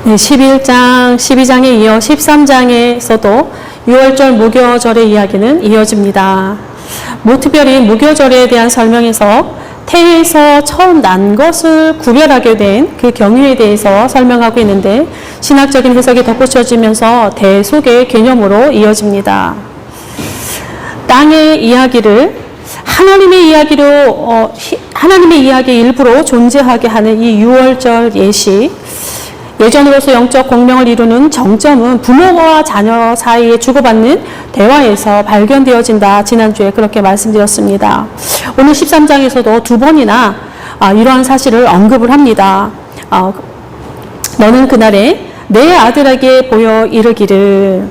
네, 11장, 12장에 이어 13장에서도 6월절 무교절의 이야기는 이어집니다. 특별히 무교절에 대한 설명에서 태에서 처음 난 것을 구별하게 된 그 경위에 대해서 설명하고 있는데 신학적인 해석이 덧붙여지면서 대속의 개념으로 이어집니다. 땅의 이야기를 하나님의 이야기로 하나님의 이야기 일부로 존재하게 하는 이 6월절 예시, 예전으로서 영적 공명을 이루는 정점은 부모와 자녀 사이에 주고받는 대화에서 발견되어진다. 지난주에 그렇게 말씀드렸습니다. 오늘 13장에서도 두 번이나 이러한 사실을 언급을 합니다. 너는 그날에 내 아들에게 보여 이르기를,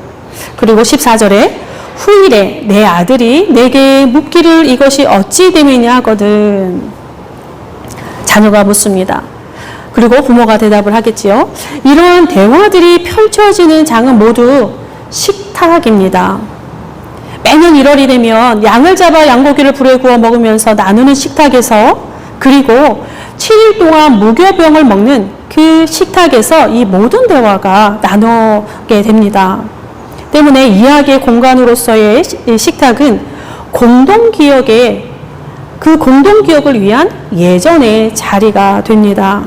그리고 14절에 후일에 내 아들이 내게 묻기를 이것이 어찌 됨이냐 하거든. 자녀가 묻습니다. 그리고 부모가 대답을 하겠지요. 이러한 대화들이 펼쳐지는 장은 모두 식탁입니다. 매년 1월이 되면 양을 잡아 양고기를 불에 구워 먹으면서 나누는 식탁에서, 그리고 7일 동안 무교병을 먹는 그 식탁에서 이 모든 대화가 나누게 됩니다. 때문에 이야기의 공간으로서의 식탁은 공동기억의, 그 공동기억을 위한 예전의 자리가 됩니다.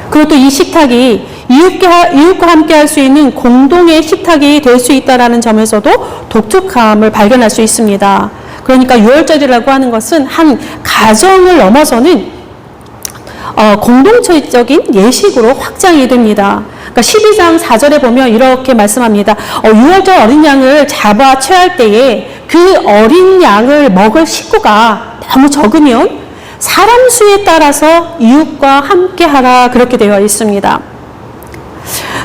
그리고 또 이 식탁이 이웃과 함께 할 수 있는 공동의 식탁이 될 수 있다는 점에서도 독특함을 발견할 수 있습니다. 그러니까 6월절이라고 하는 것은 한 가정을 넘어서는 공동체적인 예식으로 확장이 됩니다. 그러니까 12장 4절에 보면 이렇게 말씀합니다. 6월절 어린 양을 잡아 채할 때에 그 어린 양을 먹을 식구가 너무 적으면 사람 수에 따라서 이웃과 함께 하라, 그렇게 되어 있습니다.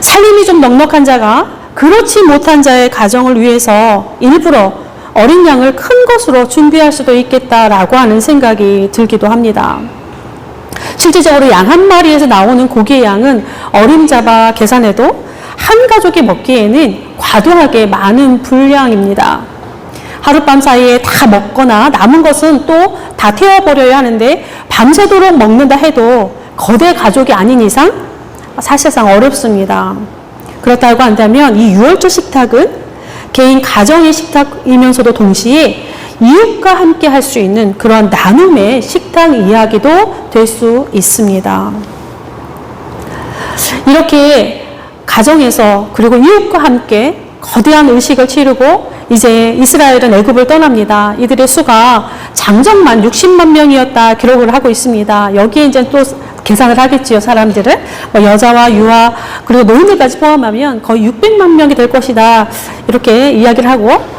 살림이 좀 넉넉한 자가 그렇지 못한 자의 가정을 위해서 일부러 어린 양을 큰 것으로 준비할 수도 있겠다라고 하는 생각이 들기도 합니다. 실질적으로 양 한 마리에서 나오는 고기의 양은 어림잡아 계산해도 한 가족이 먹기에는 과도하게 많은 분량입니다. 하룻밤 사이에 다 먹거나 남은 것은 또 다 태워버려야 하는데 밤새도록 먹는다 해도 거대 가족이 아닌 이상 사실상 어렵습니다. 그렇다고 한다면 이 6월절 식탁은 개인 가정의 식탁이면서도 동시에 이웃과 함께 할 수 있는 그런 나눔의 식탁 이야기도 될 수 있습니다. 이렇게 가정에서 그리고 이웃과 함께 거대한 의식을 치르고 이제 이스라엘은 애굽을 떠납니다. 이들의 수가 장정만 60만 명이었다 기록을 하고 있습니다. 여기에 이제 또 계산을 하겠지요, 사람들을. 여자와 유아 그리고 노인들까지 포함하면 거의 600만 명이 될 것이다, 이렇게 이야기를 하고,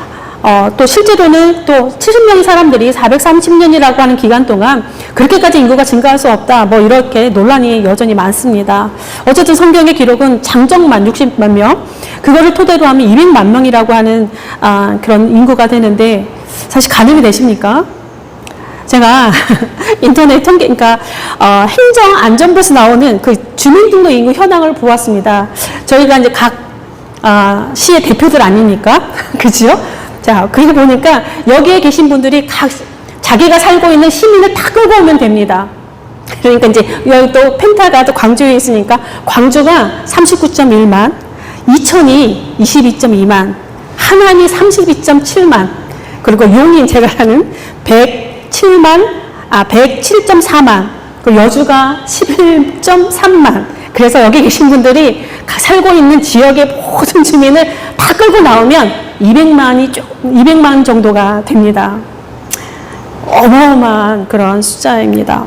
또 실제로는 또 70명의 사람들이 430년이라고 하는 기간 동안 그렇게까지 인구가 증가할 수 없다, 이렇게 논란이 여전히 많습니다. 어쨌든 성경의 기록은 장정만 60만 명, 그거를 토대로 하면 200만 명이라고 하는 그런 인구가 되는데, 사실 가늠이 되십니까? 제가 인터넷 통계, 그러니까 행정안전부에서 나오는 그 주민등록 인구 현황을 보았습니다. 저희가 이제 각 시의 대표들 아닙니까? 그죠? 자, 그리고 보니까 여기에 계신 분들이 자기가 살고 있는 시민을 다 끌고 오면 됩니다. 그러니까 이제 여기 또 펜타가 또 광주에 있으니까 광주가 39.1만, 이천이 22.2만, 하남이 32.7만, 그리고 용인 제가 하는 107.4만, 그리고 여주가 11.3만. 그래서 여기 계신 분들이 살고 있는 지역의 모든 주민을 다 끌고 나오면 200만 정도가 됩니다. 어마어마한 그런 숫자입니다.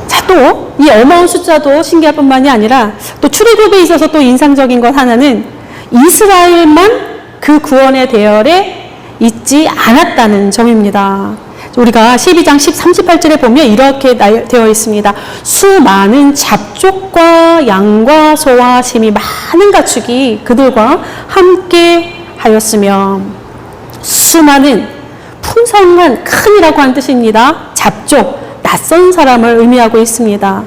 자, 또 이 어마어마한 숫자도 신기할 뿐만이 아니라 또 출애굽에 있어서 또 인상적인 것 하나는 이스라엘만 그 구원의 대열에 있지 않았다는 점입니다. 우리가 12장 38절에 보면 이렇게 되어 있습니다. 수많은 잡족과 양과 소와 심이 많은 가축이 그들과 함께 하였으며, 수많은 풍성한 큰이라고 하는 뜻입니다. 잡족, 낯선 사람을 의미하고 있습니다.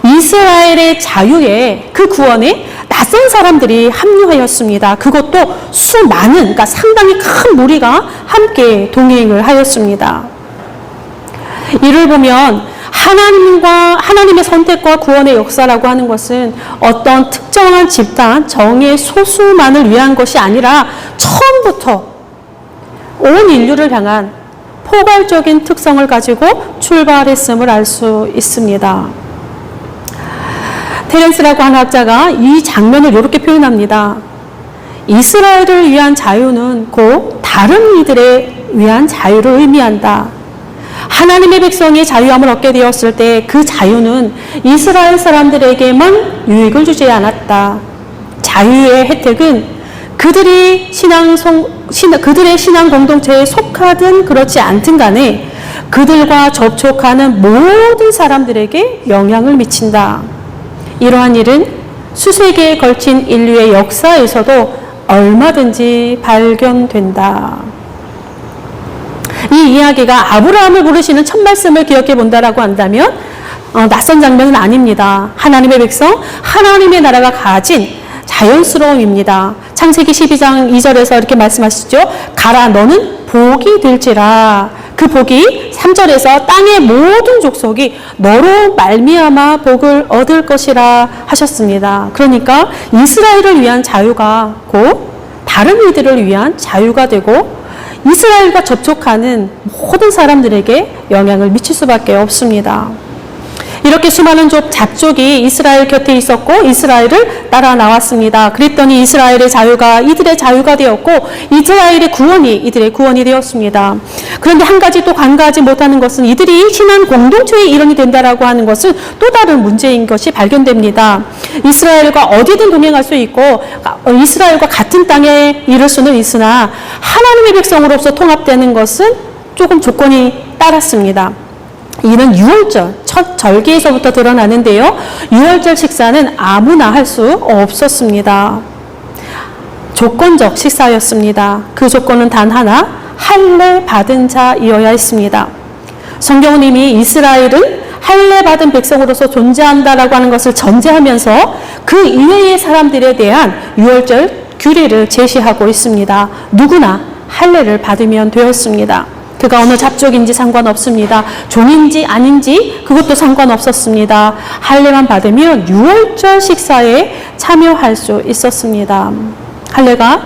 이스라엘의 자유에, 그 구원에 낯선 사람들이 합류하였습니다. 그것도 수많은, 그러니까 상당히 큰 무리가 함께 동행을 하였습니다. 이를 보면 하나님의 선택과 구원의 역사라고 하는 것은 어떤 특정한 집단, 정의 소수만을 위한 것이 아니라 처음부터 온 인류를 향한 포괄적인 특성을 가지고 출발했음을 알 수 있습니다. 테렌스라고 하는 학자가 이 장면을 이렇게 표현합니다. 이스라엘을 위한 자유는 곧 다른 이들에 위한 자유를 의미한다. 하나님의 백성이 자유함을 얻게 되었을 때 그 자유는 이스라엘 사람들에게만 유익을 주지 않았다. 자유의 혜택은 그들의 신앙 공동체에 속하든 그렇지 않든 간에 그들과 접촉하는 모든 사람들에게 영향을 미친다. 이러한 일은 수세기에 걸친 인류의 역사에서도 얼마든지 발견된다. 이 이야기가 아브라함을 부르시는 첫 말씀을 기억해 본다라고 한다면 낯선 장면은 아닙니다. 하나님의 백성, 하나님의 나라가 가진 자연스러움입니다. 창세기 12장 2절에서 이렇게 말씀하시죠. 가라, 너는 복이 될지라. 그 복이 3절에서 땅의 모든 족속이 너로 말미암아 복을 얻을 것이라 하셨습니다. 그러니까 이스라엘을 위한 자유가 곧 다른 이들을 위한 자유가 되고 이스라엘과 접촉하는 모든 사람들에게 영향을 미칠 수밖에 없습니다. 이렇게 수많은 잡족이 이스라엘 곁에 있었고 이스라엘을 따라 나왔습니다. 그랬더니 이스라엘의 자유가 이들의 자유가 되었고 이스라엘의 구원이 이들의 구원이 되었습니다. 그런데 한 가지 또 간과하지 못하는 것은 이들이 신앙 공동체의 일원이 된다라고 하는 것은 또 다른 문제인 것이 발견됩니다. 이스라엘과 어디든 동행할 수 있고 이스라엘과 같은 땅에 이를 수는 있으나 하나님의 백성으로서 통합되는 것은 조금 조건이 따랐습니다. 이는 유월절, 첫 절기에서부터 드러나는데요. 유월절 식사는 아무나 할 수 없었습니다. 조건적 식사였습니다. 그 조건은 단 하나, 할례 받은 자이어야 했습니다. 성경은 이미 이스라엘은 할례 받은 백성으로서 존재한다라고 하는 것을 전제하면서 그 이외의 사람들에 대한 유월절 규례를 제시하고 있습니다. 누구나 할례를 받으면 되었습니다. 그가 어느 잡족인지 상관없습니다. 종인지 아닌지 그것도 상관없었습니다. 할례만 받으면 유월절 식사에 참여할 수 있었습니다. 할례가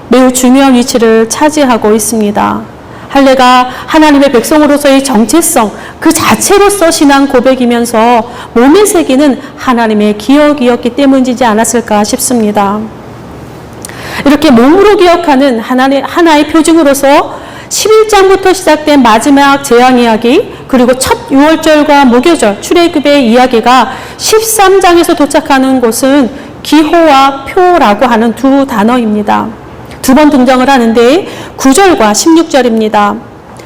매우 중요한 위치를 차지하고 있습니다. 할례가 하나님의 백성으로서의 정체성 그 자체로서 신앙 고백이면서 몸에 새기는 하나님의 기억이었기 때문이지 않았을까 싶습니다. 이렇게 몸으로 기억하는 하나의 표징으로서 11장부터 시작된 마지막 재앙 이야기 그리고 첫 유월절과 무교절 출애굽의 이야기가 13장에서 도착하는 곳은 기호와 표라고 하는 두 단어입니다. 두 번 등장을 하는데 9절과 16절입니다.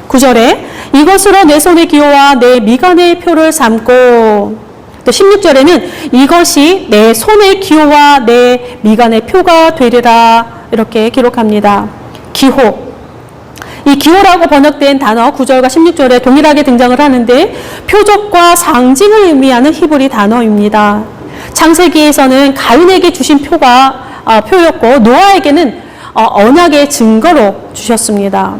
9절에 이것으로 내 손의 기호와 내 미간의 표를 삼고 또 16절에는 이것이 내 손의 기호와 내 미간의 표가 되리라 이렇게 기록합니다. 기호 이 기호라고 번역된 단어 9절과 16절에 동일하게 등장을 하는데 표적과 상징을 의미하는 히브리 단어입니다. 창세기에서는 가인에게 주신 표였고 노아에게는 언약의 증거로 주셨습니다.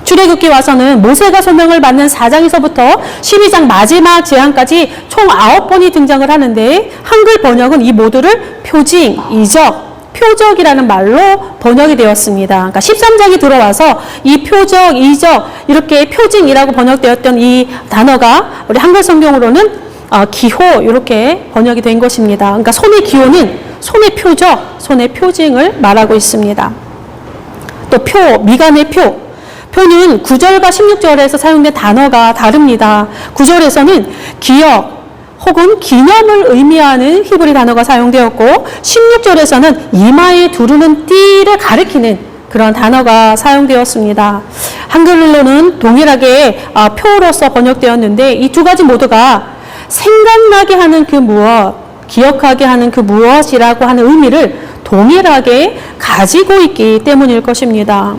출애굽기 와서는 모세가 소명을 받는 4장에서부터 12장 마지막 재앙까지 총 9번이 등장을 하는데 한글 번역은 이 모두를 표징, 이적, 표적이라는 말로 번역이 되었습니다. 그러니까 13장이 들어와서 이 표적, 이적 이렇게 표징이라고 번역되었던 이 단어가 우리 한글 성경으로는 기호 이렇게 번역이 된 것입니다. 그러니까 손의 기호는 손의 표적, 손의 표징을 말하고 있습니다. 또 표, 미간의 표는 9절과 16절에서 사용된 단어가 다릅니다. 9절에서는 기억 혹은 기념을 의미하는 히브리 단어가 사용되었고 16절에서는 이마에 두르는 띠를 가리키는 그런 단어가 사용되었습니다. 한글로는 동일하게 표로서 번역되었는데 이 두 가지 모두가 생각나게 하는 그 무엇, 기억하게 하는 그 무엇이라고 하는 의미를 동일하게 가지고 있기 때문일 것입니다.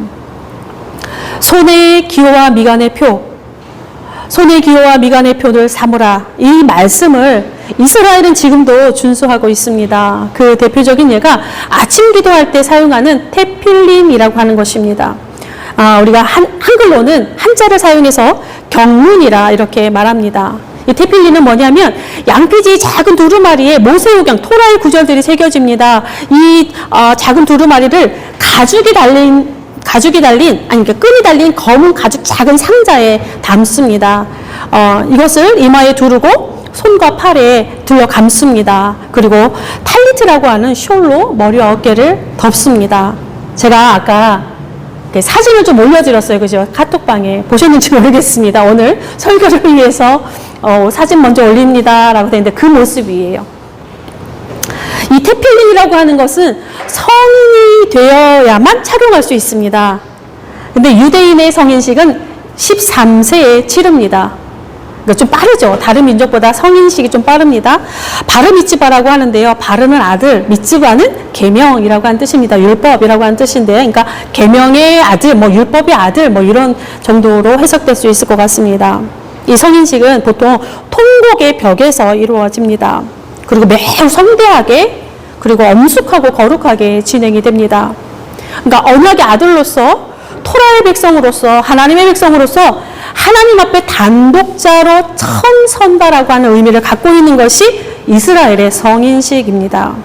손의 기호와 미간의 표, 손의 기호와 미간의 표를 삼으라. 이 말씀을 이스라엘은 지금도 준수하고 있습니다. 그 대표적인 예가 아침 기도할 때 사용하는 테필림이라고 하는 것입니다. 우리가 한글로는 한자를 사용해서 경문이라 이렇게 말합니다. 이 테필리는 뭐냐면 양피지 작은 두루마리에 모세오경 토라의 구절들이 새겨집니다. 이 작은 두루마리를 가죽이 달린 아니 그러니까 끈이 달린 검은 가죽 작은 상자에 담습니다. 이것을 이마에 두르고 손과 팔에 들려 감습니다. 그리고 탈리트라고 하는 숄로 머리와 어깨를 덮습니다. 제가 아까 사진을 좀 올려드렸어요. 그죠? 카톡방에. 보셨는지 모르겠습니다. 오늘 설교를 위해서 사진 먼저 올립니다. 라고 되어 있는데 그 모습이에요. 이 테필린이라고 하는 것은 성인이 되어야만 착용할 수 있습니다. 근데 유대인의 성인식은 13세에 치릅니다. 좀 빠르죠. 다른 민족보다 성인식이 좀 빠릅니다. 바르 미츠바라고 하는데요. 바르는 아들, 미츠바는 계명이라고 하는 뜻입니다. 율법이라고 하는 뜻인데요. 그러니까 계명의 아들, 율법의 아들, 이런 정도로 해석될 수 있을 것 같습니다. 이 성인식은 보통 통곡의 벽에서 이루어집니다. 그리고 매우 성대하게 그리고 엄숙하고 거룩하게 진행이 됩니다. 그러니까 언약의 아들로서 토라의 백성으로서 하나님의 백성으로서 하나님 앞에 단독자로 처음 선다라고 하는 의미를 갖고 있는 것이 이스라엘의 성인식입니다.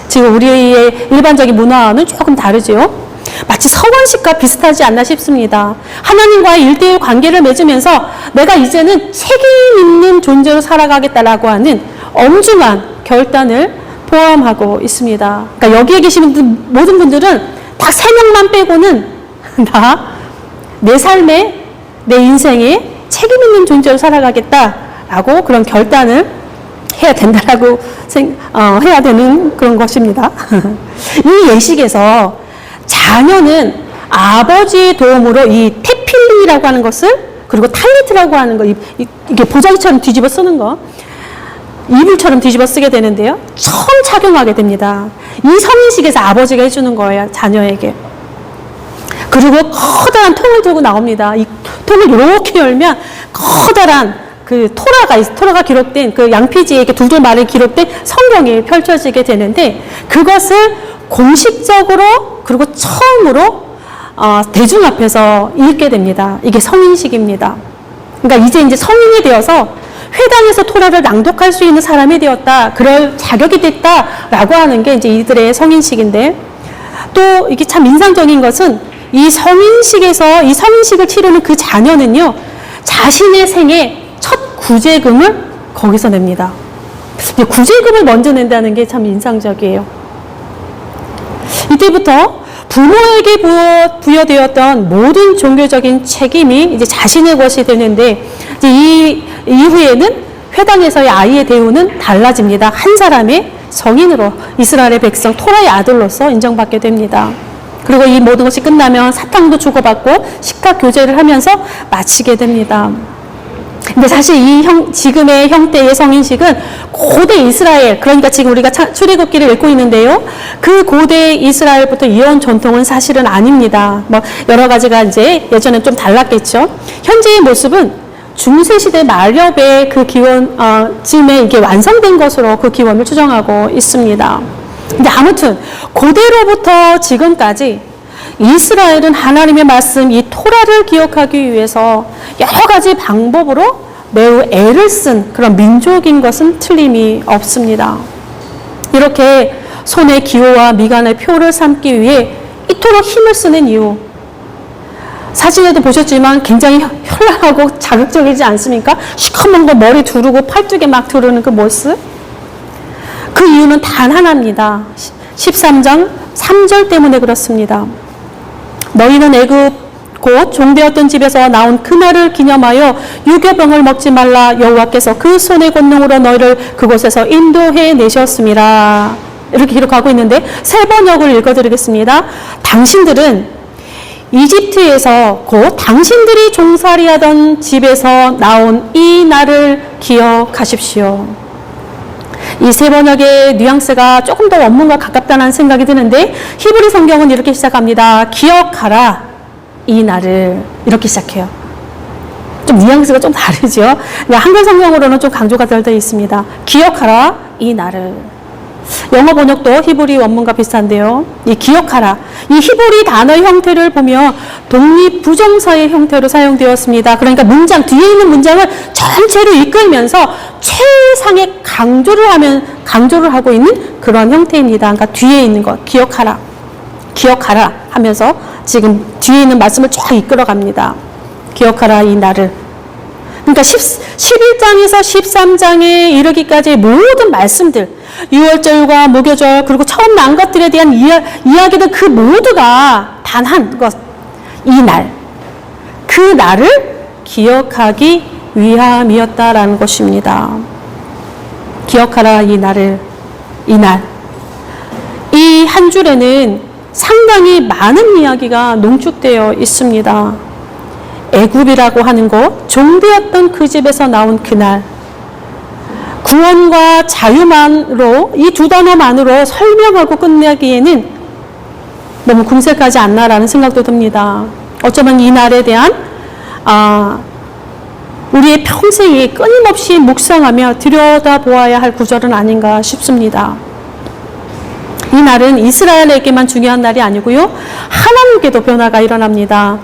지금 우리의 일반적인 문화와는 조금 다르죠. 마치 서원식과 비슷하지 않나 싶습니다. 하나님과의 1대1 관계를 맺으면서 내가 이제는 책임 있는 존재로 살아가겠다라고 하는 엄중한 결단을 포함하고 있습니다. 그러니까 여기에 계시는 모든 분들은 딱 3명만 빼고는 다 내 삶에 내 인생에 책임 있는 존재로 살아가겠다라고 그런 결단을 해야 된다라고 해야 되는 그런 것입니다. 이 예식에서 자녀는 아버지의 도움으로 이 테필리라고 하는 것을 그리고 탈리트라고 하는 거 이게 보자기처럼 뒤집어 쓰는 거 이불처럼 뒤집어 쓰게 되는데요. 처음 착용하게 됩니다. 이 성인식에서 아버지가 해주는 거예요. 자녀에게. 그리고 커다란 통을 들고 나옵니다. 이 통을 이렇게 열면 커다란 그 토라가 기록된 그 양피지에 이렇게 둘둘 말이 기록된 성경이 펼쳐지게 되는데 그것을 공식적으로 그리고 처음으로 대중 앞에서 읽게 됩니다. 이게 성인식입니다. 그러니까 이제 성인이 되어서 회당에서 토라를 낭독할 수 있는 사람이 되었다. 그럴 자격이 됐다라고 하는 게 이제 이들의 성인식인데 또 이게 참 인상적인 것은 이 성인식을 치르는 그 자녀는요, 자신의 생애 첫 구제금을 거기서 냅니다. 구제금을 먼저 낸다는 게 참 인상적이에요. 이때부터 부모에게 부여되었던 모든 종교적인 책임이 이제 자신의 것이 되는데, 이제 이 이후에는 회당에서의 아이의 대우는 달라집니다. 한 사람의 성인으로 이스라엘의 백성 토라의 아들로서 인정받게 됩니다. 그리고 이 모든 것이 끝나면 사탕도 주고받고 식탁 교제를 하면서 마치게 됩니다. 근데 사실 지금의 형태의 성인식은 고대 이스라엘, 그러니까 지금 우리가 출애굽기를 읽고 있는데요. 그 고대 이스라엘부터 이어온 전통은 사실은 아닙니다. 여러 가지가 이제 예전엔 좀 달랐겠죠. 현재의 모습은 중세시대 말엽의 그 기원, 쯤에 이게 완성된 것으로 그 기원을 추정하고 있습니다. 근데 아무튼 고대로부터 지금까지 이스라엘은 하나님의 말씀 이 토라를 기억하기 위해서 여러 가지 방법으로 매우 애를 쓴 그런 민족인 것은 틀림이 없습니다. 이렇게 손의 기호와 미간의 표를 삼기 위해 이토록 힘을 쓰는 이유, 사진에도 보셨지만 굉장히 현란하고 자극적이지 않습니까? 시커먼 거 머리 두르고 팔뚝에 막 두르는 그 모습. 그 이유는 단 하나입니다. 13장 3절 때문에 그렇습니다. 너희는 애굽 곧 종되었던 집에서 나온 그날을 기념하여 유교병을 먹지 말라. 여호와께서 그 손의 권능으로 너희를 그곳에서 인도해 내셨음이라. 이렇게 기록하고 있는데 세 번역을 읽어드리겠습니다. 당신들은 이집트에서 곧 당신들이 종살이하던 집에서 나온 이 날을 기억하십시오. 이 세 번역의 뉘앙스가 조금 더 원문과 가깝다는 생각이 드는데 히브리 성경은 이렇게 시작합니다. 기억하라 이 날을, 이렇게 시작해요. 좀 뉘앙스가 좀 다르죠. 한글 성경으로는 좀 강조가 덜 되어 있습니다. 기억하라 이 날을. 영어 번역도 히브리 원문과 비슷한데요. 이 기억하라. 이 히브리 단어 형태를 보면 독립부정사의 형태로 사용되었습니다. 그러니까 문장, 뒤에 있는 문장을 전체로 이끌면서 최상의 강조를 하고 있는 그런 형태입니다. 그러니까 뒤에 있는 것, 기억하라. 기억하라 하면서 지금 뒤에 있는 말씀을 쫙 이끌어 갑니다. 기억하라, 이 날을. 그러니까 11장에서 13장에 이르기까지의 모든 말씀들, 유월절과 무교절, 그리고 처음 난 것들에 대한 이야기들 그 모두가 단 한 것, 이 날, 그 날을 기억하기 위함이었다라는 것입니다. 기억하라, 이 날을, 이 날. 이 한 줄에는 상당히 많은 이야기가 농축되어 있습니다. 애굽이라고 하는 곳, 종되었던 그 집에서 나온 그날, 구원과 자유만으로, 이 두 단어만으로 설명하고 끝내기에는 너무 궁색하지 않나라는 생각도 듭니다. 어쩌면 이 날에 대한 우리의 평생이 끊임없이 묵상하며 들여다보아야 할 구절은 아닌가 싶습니다. 이 날은 이스라엘에게만 중요한 날이 아니고요, 하나님께도 변화가 일어납니다.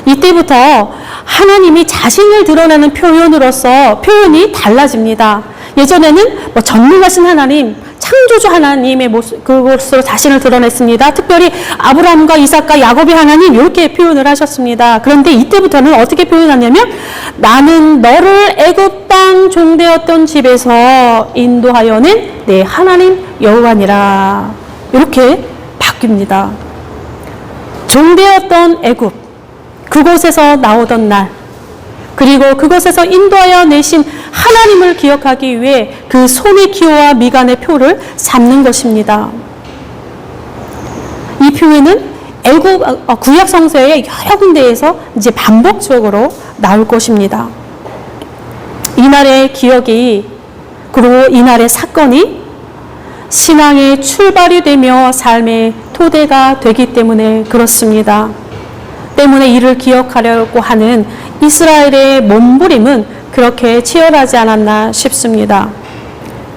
이때부터 하나님이 자신을 드러내는 표현으로서 표현이 달라집니다. 예전에는 전능하신 하나님, 창조주 하나님의 모습, 그것으로 자신을 드러냈습니다. 특별히 아브라함과 이삭과 야곱의 하나님, 이렇게 표현을 하셨습니다. 그런데 이때부터는 어떻게 표현하냐면, 나는 너를 애굽 땅 종되었던 집에서 인도하여낸 내 하나님 여호와니라, 이렇게 바뀝니다. 종되었던 애굽, 그곳에서 나오던 날, 그리고 그곳에서 인도하여 내신 하나님을 기억하기 위해 그 손의 기호와 미간의 표를 삼는 것입니다. 이 표현은 애굽 구약 성서의 여러 군데에서 이제 반복적으로 나올 것입니다. 이날의 기억이, 그리고 이날의 사건이 신앙의 출발이 되며 삶의 토대가 되기 때문에 그렇습니다. 때문에 이를 기억하려고 하는 이스라엘의 몸부림은 그렇게 치열하지 않았나 싶습니다.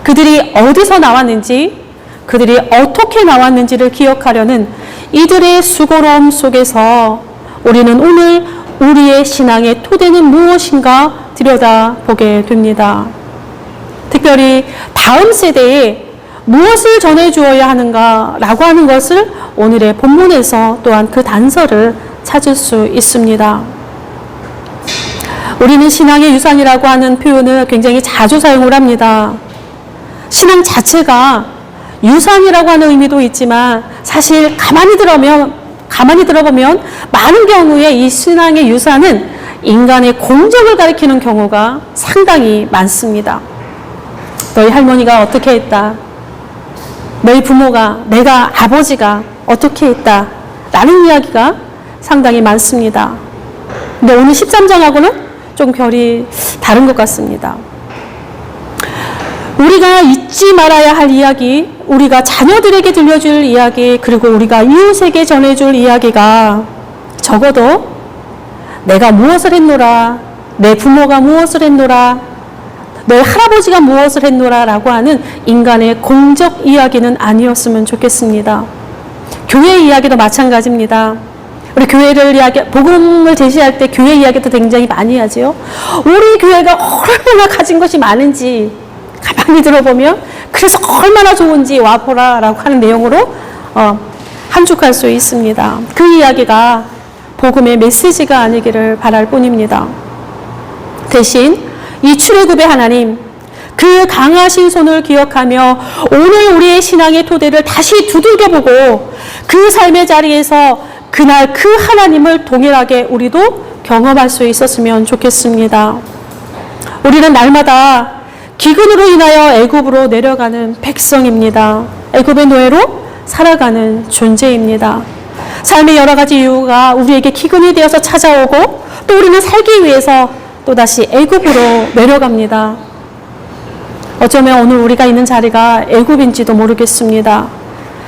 그들이 어디서 나왔는지, 그들이 어떻게 나왔는지를 기억하려는 이들의 수고로움 속에서 우리는 오늘 우리의 신앙의 토대는 무엇인가 들여다보게 됩니다. 특별히 다음 세대에 무엇을 전해주어야 하는가라고 하는 것을 오늘의 본문에서 또한 그 단서를 찾을 수 있습니다. 우리는 신앙의 유산이라고 하는 표현을 굉장히 자주 사용을 합니다. 신앙 자체가 유산이라고 하는 의미도 있지만, 사실 가만히 들어보면 많은 경우에 이 신앙의 유산은 인간의 공적을 가리키는 경우가 상당히 많습니다. 너희 할머니가 어떻게 했다, 너희 부모가, 내가 아버지가 어떻게 했다 라는 이야기가 상당히 많습니다. 근데 오늘 13장하고는 좀 결이 다른 것 같습니다. 우리가 잊지 말아야 할 이야기, 우리가 자녀들에게 들려줄 이야기, 그리고 우리가 이웃에게 전해줄 이야기가 적어도 내가 무엇을 했노라, 내 부모가 무엇을 했노라, 내 할아버지가 무엇을 했노라 라고 하는 인간의 공적 이야기는 아니었으면 좋겠습니다. 교회 이야기도 마찬가지입니다. 우리 교회를 복음을 제시할 때 교회 이야기도 굉장히 많이 하지요. 우리 교회가 얼마나 가진 것이 많은지 가만히 들어보면, 그래서 얼마나 좋은지 와보라 라고 하는 내용으로 함축할 수 있습니다. 그 이야기가 복음의 메시지가 아니기를 바랄 뿐입니다. 대신 이 출애굽의 하나님, 그 강하신 손을 기억하며 오늘 우리의 신앙의 토대를 다시 두들겨보고 그 삶의 자리에서 그날 그 하나님을 동일하게 우리도 경험할 수 있었으면 좋겠습니다. 우리는 날마다 기근으로 인하여 애굽으로 내려가는 백성입니다. 애굽의 노예로 살아가는 존재입니다. 삶의 여러 가지 이유가 우리에게 기근이 되어서 찾아오고, 또 우리는 살기 위해서 또다시 애굽으로 내려갑니다. 어쩌면 오늘 우리가 있는 자리가 애굽인지도 모르겠습니다.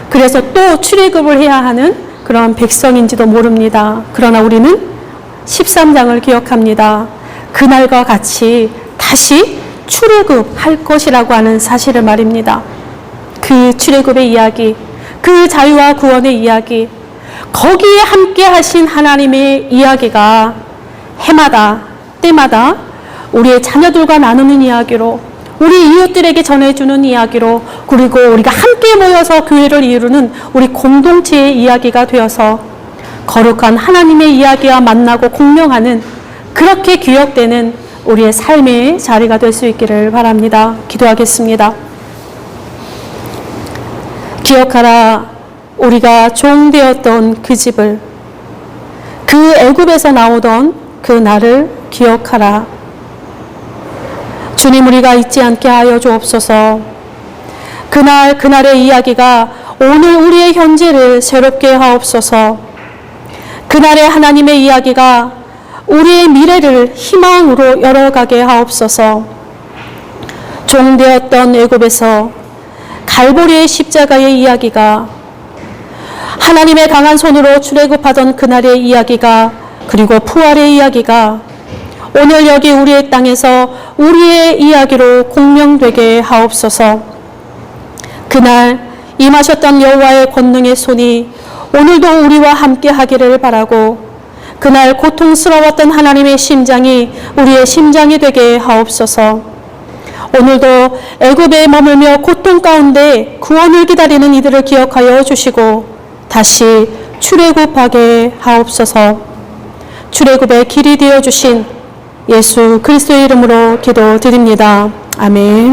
그래서 또 출애굽을 해야 하는 그런 백성인지도 모릅니다. 그러나 우리는 13장을 기억합니다. 그날과 같이 다시 출애굽할 것이라고 하는 사실을 말입니다. 그 출애굽의 이야기, 그 자유와 구원의 이야기, 거기에 함께 하신 하나님의 이야기가 해마다 때마다 우리의 자녀들과 나누는 이야기로, 우리 이웃들에게 전해주는 이야기로, 그리고 우리가 함께 모여서 교회를 이루는 우리 공동체의 이야기가 되어서 거룩한 하나님의 이야기와 만나고 공명하는, 그렇게 기억되는 우리의 삶의 자리가 될 수 있기를 바랍니다. 기도하겠습니다. 기억하라, 우리가 종 되었던 그 집을, 그 애굽에서 나오던 그 날을 기억하라. 주님, 우리가 잊지 않게 하여 주옵소서. 그날의 이야기가 오늘 우리의 현재를 새롭게 하옵소서. 그날의 하나님의 이야기가 우리의 미래를 희망으로 열어가게 하옵소서. 종되었던 애굽에서 갈보리의 십자가의 이야기가, 하나님의 강한 손으로 출애굽하던 그날의 이야기가, 그리고 부활의 이야기가 오늘 여기 우리의 땅에서 우리의 이야기로 공명되게 하옵소서. 그날 임하셨던 여호와의 권능의 손이 오늘도 우리와 함께 하기를 바라고, 그날 고통스러웠던 하나님의 심장이 우리의 심장이 되게 하옵소서. 오늘도 애굽에 머물며 고통 가운데 구원을 기다리는 이들을 기억하여 주시고 다시 출애굽하게 하옵소서. 출애굽의 길이 되어 주신 예수 그리스도의 이름으로 기도드립니다. 아멘.